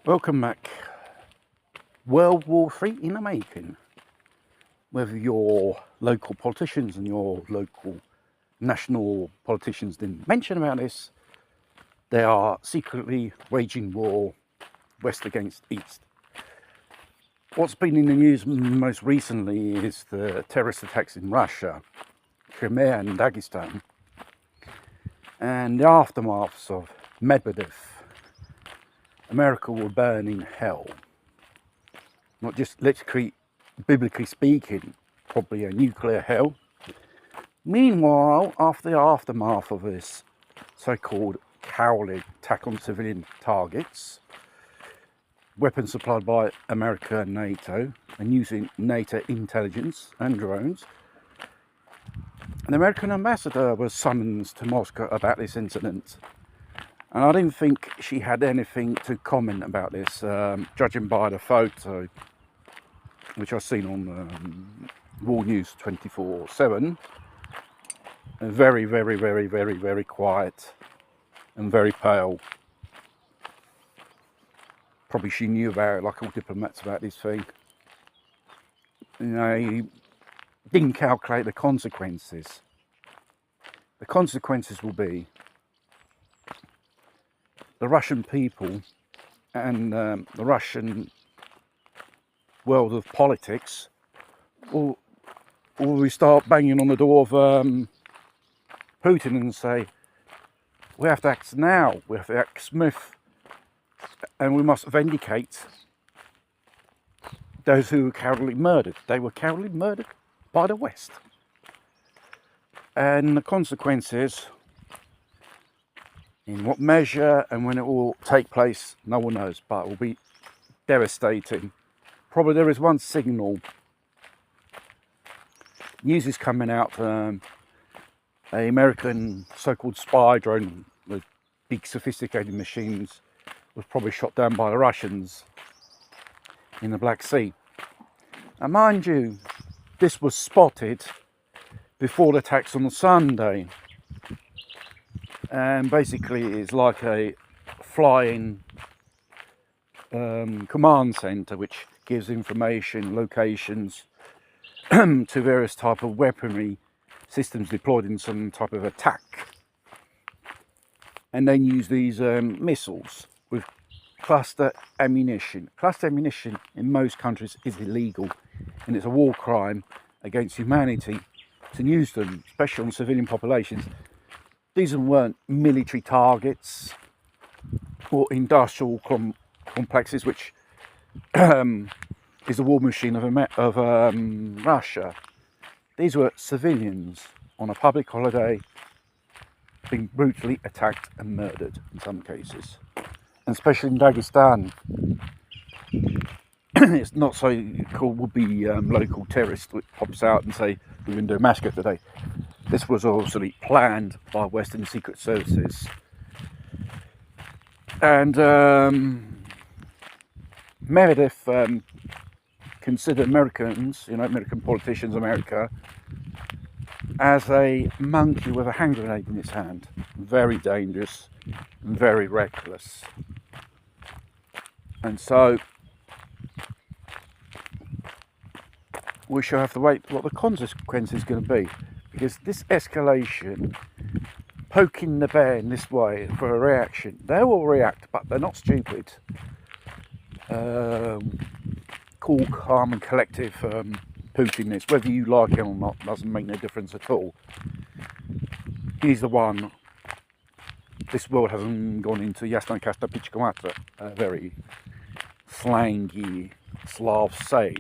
Welcome back. World War III in the making. Whether your local politicians and your local national politicians didn't mention about this, they are secretly waging war west against east. What's been in the news most recently is the terrorist attacks in Russia, Crimea and Dagestan, and the aftermaths of Medvedev. America will burn in hell. Not just literally, biblically speaking, probably a nuclear hell. Meanwhile, after the aftermath of this so-called cowardly attack on civilian targets, weapons supplied by America and NATO, and using NATO intelligence and drones, an American ambassador was summoned to Moscow about this incident. And I didn't think she had anything to comment about this, judging by the photo, which I've seen on War News 24/7. Very, very, very, very, very quiet and very pale. Probably she knew about it, like all diplomats, about this thing. You know, he didn't calculate the consequences. The consequences will be the Russian people and the Russian world of politics will we start banging on the door of Putin and say, we have to act now, we have to act swift, and we must vindicate those who were cowardly murdered. They were cowardly murdered by the West. And the consequences, in what measure and when it will take place, no one knows, but it will be devastating. Probably there is one signal. News is coming out, an American so-called spy drone with big sophisticated machines was probably shot down by the Russians in the Black Sea. Now mind you, this was spotted before the attacks on the Sunday. And basically it's like a flying command center which gives information, locations to various type of weaponry systems deployed in some type of attack, and then use these missiles with cluster ammunition. Cluster ammunition in most countries is illegal, and it's a war crime against humanity to use them, especially on civilian populations. These weren't military targets or industrial complexes, which is the war machine of Russia. These were civilians on a public holiday being brutally attacked and murdered in some cases. And especially in Dagestan, it's not so called would-be local terrorist which pops out and say, we're going to do a massacre today. This was obviously planned by Western secret services. And Medvedev considered Americans, American politicians, America, as a monkey with a hand grenade in his hand. Very dangerous and very reckless. And so we shall have to wait what the consequence is going to be. Because this escalation, poking the bear in this way for a reaction, they will react, but they're not stupid. Cool, calm and collective Putin is, whether you like him or not, doesn't make no difference at all. He's the one. This world hasn't gone into Jasna Kasta Pichkomatra, a very slangy Slav saying.